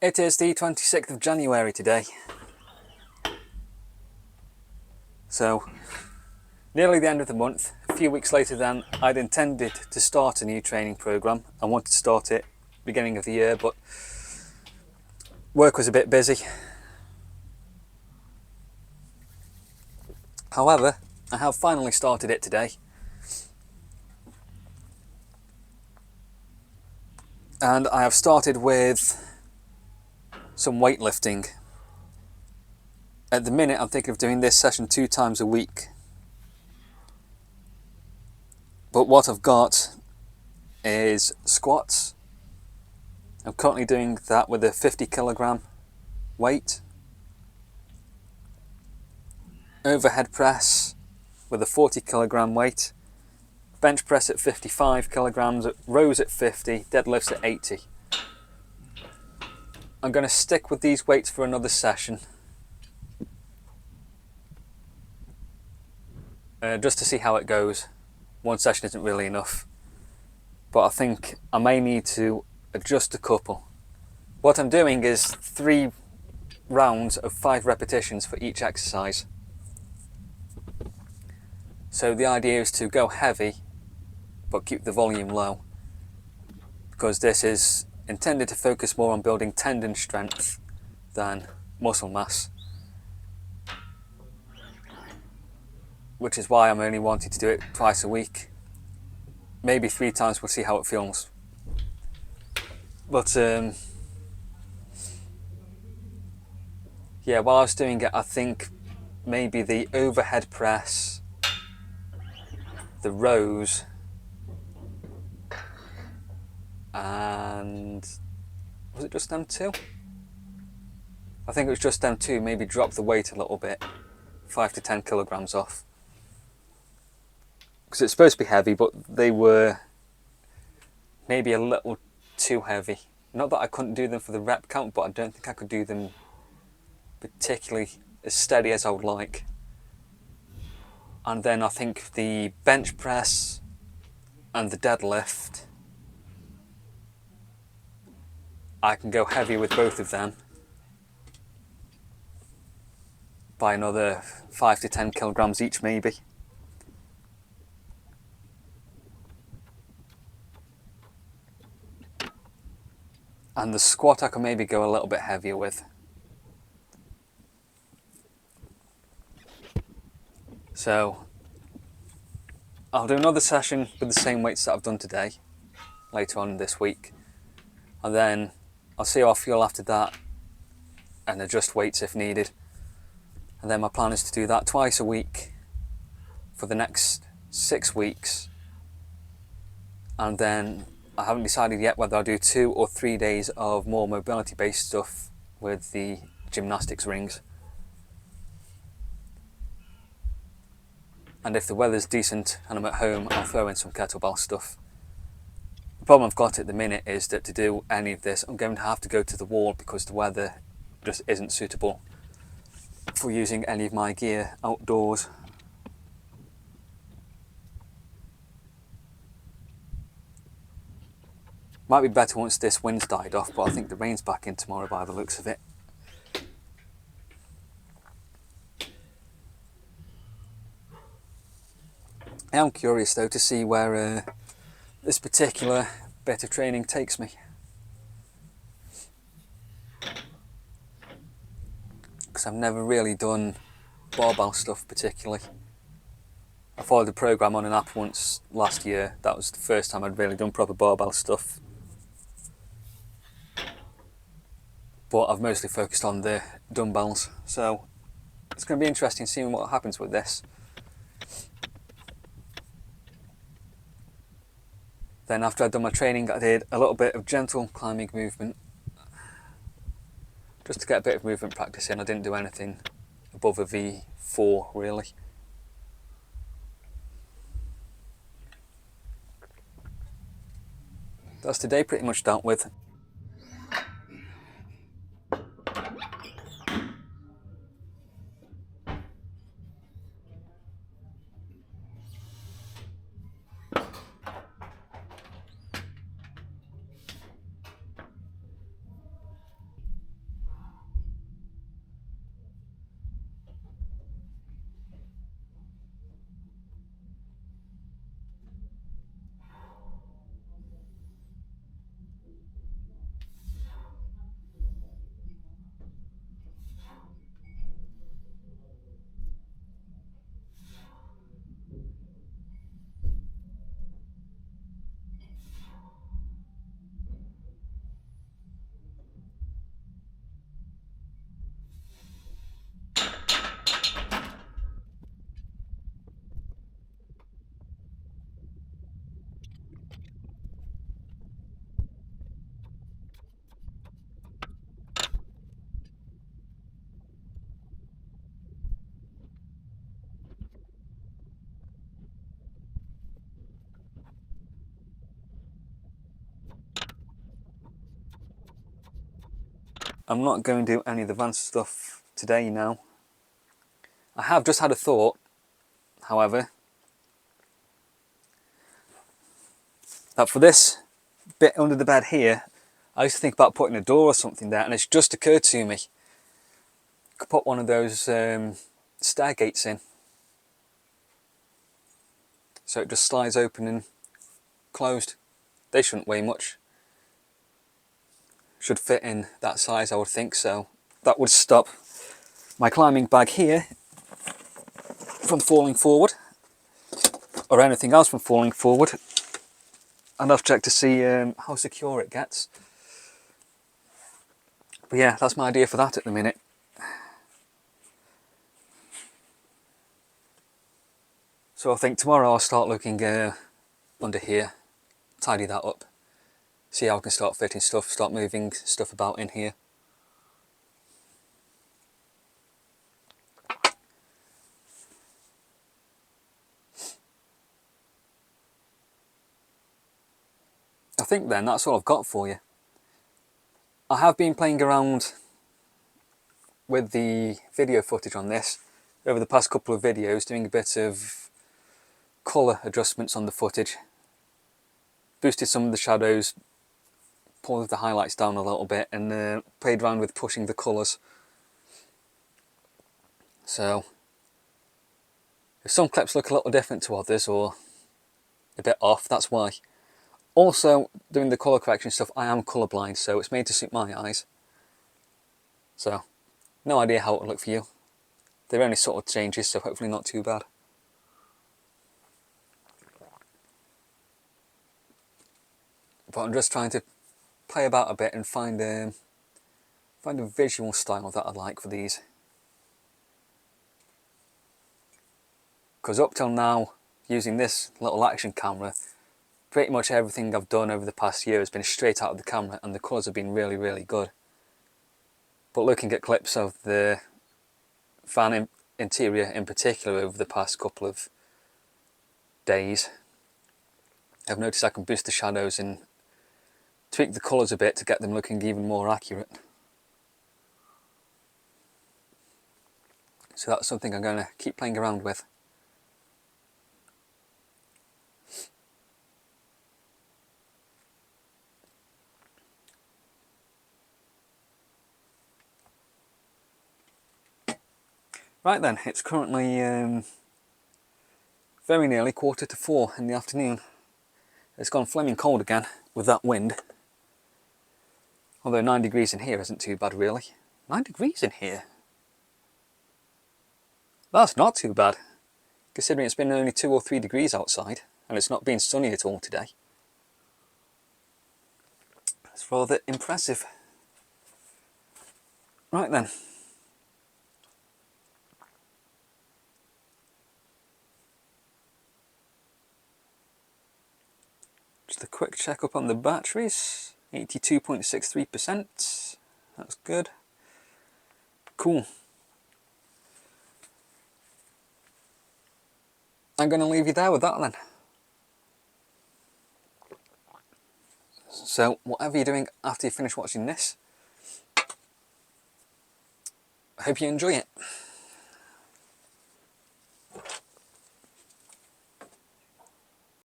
It is the 26th of January today. So, nearly the end of the month, a few weeks later than I'd intended to start a new training programme. I wanted to start it beginning of the year, but work was a bit busy. However, I have finally started it today. And I have started with some weightlifting. At the minute, I'm thinking of doing this session 2 times a week. But what I've got is squats. I'm currently doing that with a 50 kilogram weight. Overhead press with a 40 kilogram weight. Bench press at 55 kilograms, rows at 50, deadlifts at 80. I'm going to stick with these weights for another session. Just to see how it goes. One session isn't really enough. But I think I may need to adjust a couple. What I'm doing is 3 rounds of 5 repetitions for each exercise. So the idea is to go heavy, but keep the volume low. Because this is intended to focus more on building tendon strength than muscle mass. Which is why I'm only wanting to do it twice a week. Maybe 3 times, we'll see how it feels. But yeah, while I was doing it, I think maybe the overhead press, the rows, and was it just them 2? I think it was just them 2, maybe drop the weight a little bit, 5 to 10 kilograms off. Because it's supposed to be heavy, but they were maybe a little too heavy. Not that I couldn't do them for the rep count, but I don't think I could do them particularly as steady as I would like. And then I think the bench press and the deadlift, I can go heavy with both of them by another 5 to 10 kilograms each maybe. And the squat I can maybe go a little bit heavier with. So I'll do another session with the same weights that I've done today, later on this week. And then I'll see how I feel after that and adjust weights if needed. And then my plan is to do that twice a week for the next 6 weeks. And then I haven't decided yet whether I'll do 2 or 3 days of more mobility based stuff with the gymnastics rings. And if the weather's decent and I'm at home, I'll throw in some kettlebell stuff. The problem I've got at the minute is that to do any of this, I'm going to have to go to the wall because the weather just isn't suitable for using any of my gear outdoors. Might be better once this wind's died off, but I think the rain's back in tomorrow by the looks of it. I am curious though to see where this particular bit of training takes me. Because I've never really done barbell stuff particularly. I followed the program on an app once last year. That was the first time I'd really done proper barbell stuff. But I've mostly focused on the dumbbells. So it's going to be interesting seeing what happens with this. Then after I'd done my training, I did a little bit of gentle climbing movement. Just to get a bit of movement practice in. I didn't do anything above a V4 really. That's today pretty much dealt with. I'm not going to do any of the advanced stuff today now. I have just had a thought, however, that for this bit under the bed here, I used to think about putting a door or something there, and it's just occurred to me, I could put one of those stair gates in. So it just slides open and closed. They shouldn't weigh much. Should fit in that size, I would think, so that would stop my climbing bag here from falling forward, or anything else from falling forward. And I've checked to see how secure it gets. But yeah, that's my idea for that at the minute. So I think tomorrow I'll start looking under here, tidy that up, see how I can start fitting stuff, start moving stuff about in here. I think then that's all I've got for you. I have been playing around with the video footage on this over the past couple of videos, doing a bit of colour adjustments on the footage. Boosted some of the shadows, pulled the highlights down a little bit, and played around with pushing the colours. So if some clips look a little different to others or a bit off, that's why. Also, doing the colour correction stuff, I am colourblind, so it's made to suit my eyes. So, no idea how it will look for you. They're only sort of changes, so hopefully not too bad. But I'm just trying to play about a bit and find a visual style that I like for these. Because up till now, using this little action camera, pretty much everything I've done over the past year has been straight out of the camera, and the colours have been really, really good. But looking at clips of the van interior in particular over the past couple of days, I've noticed I can boost the shadows and tweak the colours a bit to get them looking even more accurate. So that's something I'm going to keep playing around with. Right then, it's currently very nearly 4:45 in the afternoon. It's gone flaming cold again with that wind. Although 9 degrees in here isn't too bad really. 9 degrees in here? That's not too bad, considering it's been only 2 or 3 degrees outside and it's not been sunny at all today. It's rather impressive. Right then. Just a quick check up on the batteries. 82.63%. That's good. Cool. I'm going to leave you there with that then. So whatever you're doing after you finish watching this, I hope you enjoy it.